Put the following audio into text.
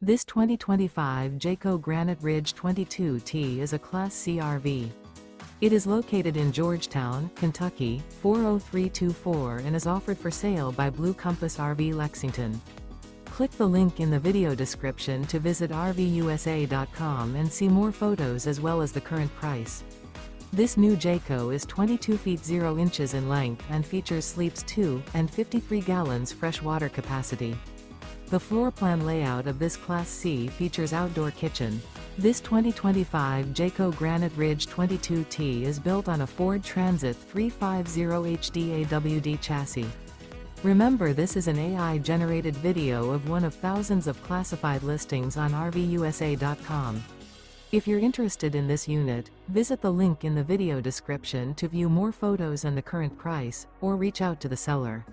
This 2025 Jayco Granite Ridge 22T is a Class C RV. It is located in Georgetown, Kentucky, 40324 and is offered for sale by Blue Compass RV Lexington. Click the link in the video description to visit RVUSA.com and see more photos as well as the current price. This new Jayco is 22 feet 0 inches in length and features sleeps 2 and 53 gallons fresh water capacity. The floor plan layout of this Class C features outdoor kitchen. This 2025 Jayco Granite Ridge 22T is built on a Ford Transit 350 HD AWD chassis. Remember, this is an AI-generated video of one of thousands of classified listings on RVUSA.com. If you're interested in this unit, visit the link in the video description to view more photos and the current price, or reach out to the seller.